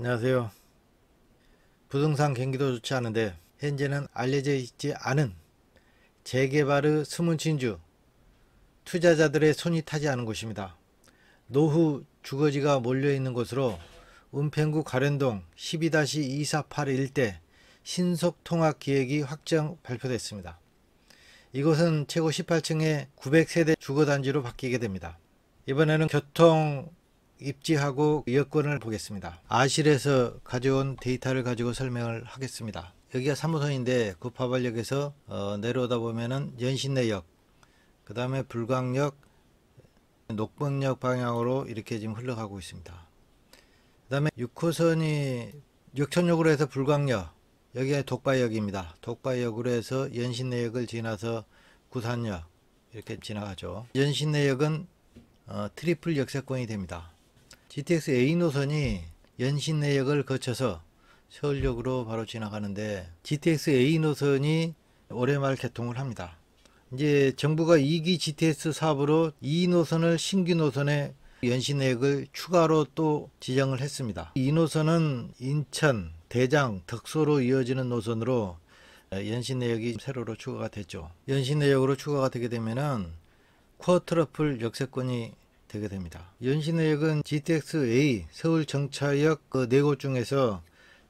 안녕하세요. 부동산 경기도 좋지 않은데 현재는 알려져 있지 않은 재개발의 숨은 진주, 투자자들의 손이 타지 않은 곳입니다. 노후 주거지가 몰려있는 곳으로 은평구 가련동 12-2481 일대 신속통합기획이 확정 발표됐습니다. 이곳은 최고 18층의 900세대 주거단지로 바뀌게 됩니다. 이번에는 교통 입지하고 여건을 보겠습니다. 아실에서 가져온 데이터를 가지고 설명을 하겠습니다. 여기가 3호선인데 구파발역에서 내려오다 보면은 연신내역, 그 다음에 불광역, 녹봉역 방향으로 이렇게 지금 흘러가고 있습니다. 그 다음에 6호선이 역천역으로 해서 불광역, 여기가 독바역입니다. 독바역으로 해서 연신내역을 지나서 구산역 이렇게 지나가죠. 연신내역은 트리플 역세권이 됩니다. GTX A 노선이 연신내역을 거쳐서 서울역으로 바로 지나가는데 GTX A 노선이 올해 말 개통을 합니다. 이제 정부가 2기 GTX 사업으로 이 노선을 신규 노선에 연신내역을 추가로 또 지정을 했습니다. 이 노선은 인천, 대장, 덕소로 이어지는 노선으로 연신내역이 세로로 추가가 됐죠. 연신내역으로 추가가 되게 되면은 쿼터러플 역세권이 되게 됩니다. 연신내역은 GTX-A 서울 정차역 그 4곳 중에서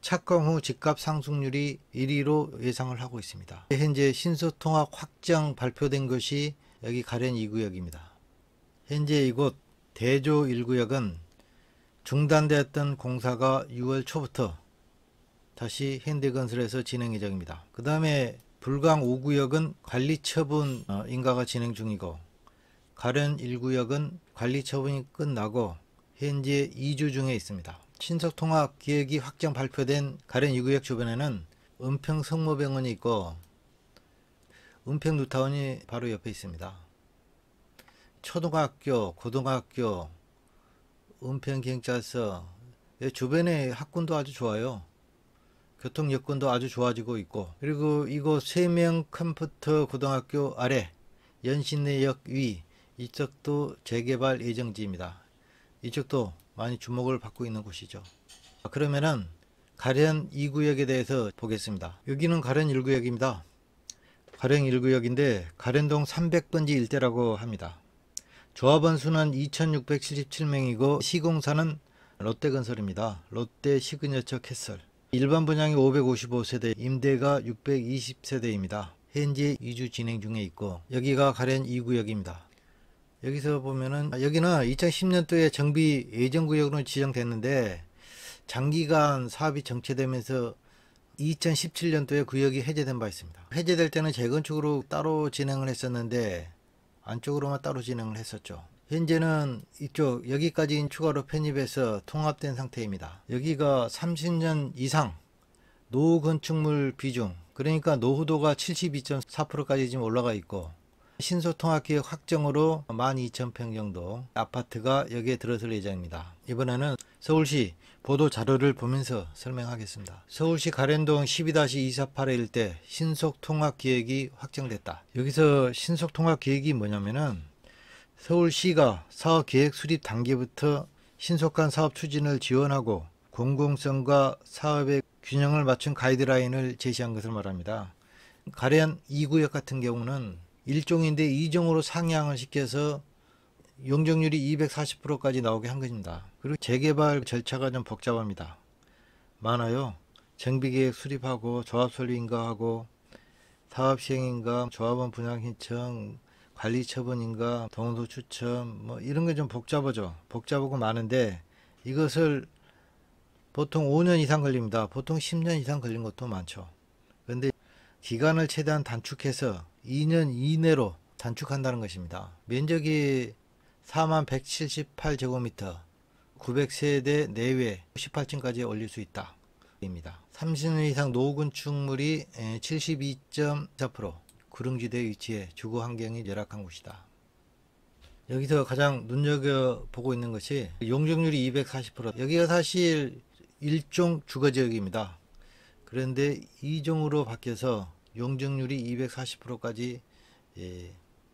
착공 후 집값 상승률이 1위로 예상을 하고 있습니다. 현재 신속통합 확정 발표된 것이 여기 가련 2구역입니다. 현재 이곳 대조 1구역은 중단되었던 공사가 6월 초부터 다시 현대건설에서 진행 예정입니다. 그 다음에 불광 5구역은 관리처분 인가가 진행 중이고 가련 1구역은 관리처분이 끝나고 현재 2주 중에 있습니다. 신속통합 기획이 확정 발표된 가련 2구역 주변에는 은평 성모병원이 있고 은평 뉴타운이 바로 옆에 있습니다. 초등학교, 고등학교, 은평경찰서 주변에 학군도 아주 좋아요. 교통 여건도 아주 좋아지고 있고, 그리고 이곳 세명 컴퓨터 고등학교 아래 연신내역 위 이쪽도 재개발 예정지입니다. 이쪽도 많이 주목을 받고 있는 곳이죠. 그러면은 가련 2구역에 대해서 보겠습니다. 여기는 가련 1구역입니다. 가련 1구역인데 가련동 300번지 일대라고 합니다. 조합원 수는 2677명이고 시공사는 롯데건설입니다. 롯데 시그니처 캐슬. 일반 분양이 555세대, 임대가 620세대입니다. 현재 2주 진행 중에 있고 여기가 가련 2구역입니다. 여기서 보면은 여기는 2010년도에 정비 예정구역으로 지정됐는데 장기간 사업이 정체되면서 2017년도에 구역이 해제된 바 있습니다. 해제될 때는 재건축으로 따로 진행을 했었는데 안쪽으로만 따로 진행을 했었죠. 현재는 이쪽 여기까지 추가로 편입해서 통합된 상태입니다. 여기가 30년 이상 노후 건축물 비중, 그러니까 노후도가 72.4%까지 지금 올라가 있고 신속통합기획 확정으로 12,000평 정도 아파트가 여기에 들어설 예정입니다. 이번에는 서울시 보도자료를 보면서 설명하겠습니다. 서울시 가련동 12-2481 일대 신속통합기획이 확정됐다. 여기서 신속통합기획이 뭐냐면은 서울시가 사업계획 수립 단계부터 신속한 사업 추진을 지원하고 공공성과 사업의 균형을 맞춘 가이드라인을 제시한 것을 말합니다. 가련 2구역 같은 경우는 1종인데 2종으로 상향을 시켜서 용적률이 240%까지 나오게 한 것입니다. 그리고 재개발 절차가 좀 복잡합니다. 많아요. 정비계획 수립하고 조합설립인가하고 사업시행인가, 조합원 분양 신청, 관리처분인가, 동도 추첨 뭐 이런 게 좀 복잡하죠. 복잡하고 많은데 이것을 보통 5년 이상 걸립니다. 보통 10년 이상 걸린 것도 많죠. 그런데 기간을 최대한 단축해서 2년 이내로 단축한다는 것입니다. 면적이 4178제곱미터, 900세대 내외 18층까지 올릴 수 있다 입니다. 30년 이상 노후 건축물이 72.4%, 구릉지대 위치에 주거 환경이 열악한 곳이다. 여기서 가장 눈여겨보고 있는 것이 용적률이 240%. 여기가 사실 1종 주거지역입니다. 그런데 2종으로 바뀌어서 용적률이 240%까지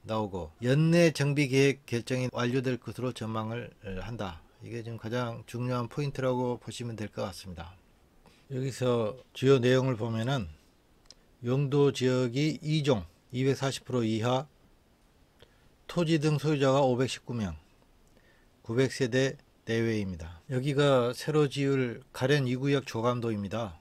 나오고 연내 정비계획 결정이 완료될 것으로 전망을 한다. 이게 지금 가장 중요한 포인트라고 보시면 될 것 같습니다. 여기서 주요 내용을 보면은 용도 지역이 2종 240% 이하, 토지 등 소유자가 519명, 900세대 내외입니다. 여기가 새로 지을 가련 2구역 조감도입니다.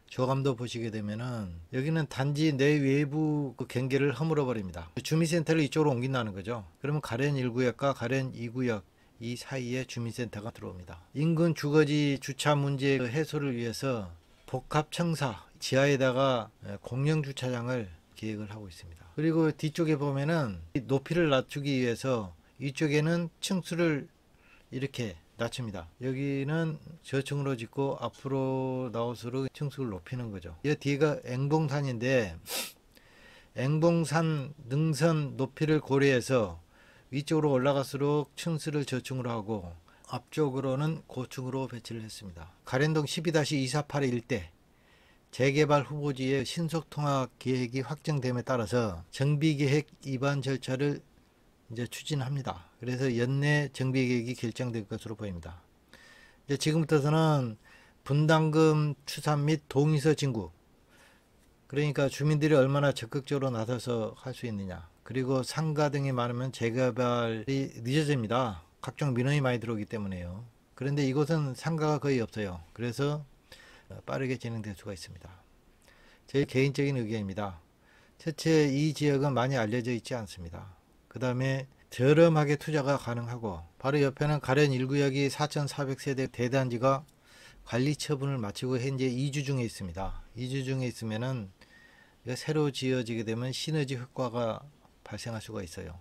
조감도 보시게 되면은 여기는 단지 내 외부 그 경계를 허물어 버립니다. 주민센터를 이쪽으로 옮긴다는 거죠. 그러면 가련 1구역과 가련 2구역 이 사이에 주민센터가 들어옵니다. 인근 주거지 주차 문제 해소를 위해서 복합청사 지하에다가 공영 주차장을 계획을 하고 있습니다. 그리고 뒤쪽에 보면은 높이를 낮추기 위해서 이쪽에는 층수를 이렇게 낮춥니다. 여기는 저층으로 짓고 앞으로 나올수록 층수를 높이는 거죠. 이 뒤가 앵봉산인데 앵봉산 능선 높이를 고려해서 위쪽으로 올라갈수록 층수를 저층으로 하고 앞쪽으로는 고층으로 배치를 했습니다. 가련동 12-248 일대 재개발 후보지의 신속통합 계획이 확정됨에 따라서 정비계획 위반 절차를 이제 추진합니다. 그래서 연내 정비계획이 결정될 것으로 보입니다. 이제 지금부터는 분담금 추산 및 동의서 진구, 그러니까 주민들이 얼마나 적극적으로 나서서 할 수 있느냐, 그리고 상가 등이 많으면 재개발이 늦어집니다. 각종 민원이 많이 들어오기 때문에요. 그런데 이곳은 상가가 거의 없어요. 그래서 빠르게 진행될 수가 있습니다. 제 개인적인 의견입니다. 첫째, 이 지역은 많이 알려져 있지 않습니다. 그 다음에 저렴하게 투자가 가능하고 바로 옆에는 가련 1구역이 4,400세대 대단지가 관리 처분을 마치고 현재 2주 중에 있습니다. 2주 중에 있으면은 새로 지어지게 되면 시너지 효과가 발생할 수가 있어요.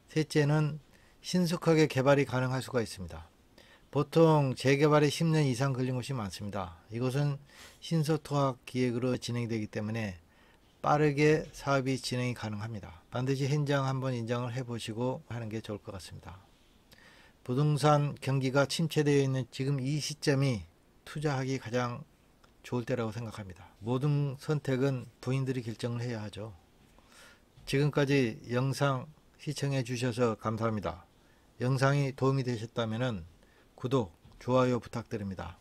셋째는 신속하게 개발이 가능할 수가 있습니다. 보통 재개발에 10년 이상 걸린 곳이 많습니다. 이곳은 신속통합 기획으로 진행되기 때문에 빠르게 사업이 진행이 가능합니다. 반드시 현장 한번 인정을 해보시고 하는 게 좋을 것 같습니다. 부동산 경기가 침체되어 있는 지금 이 시점이 투자하기 가장 좋을 때라고 생각합니다. 모든 선택은 부인들이 결정을 해야 하죠. 지금까지 영상 시청해 주셔서 감사합니다. 영상이 도움이 되셨다면 구독, 좋아요 부탁드립니다.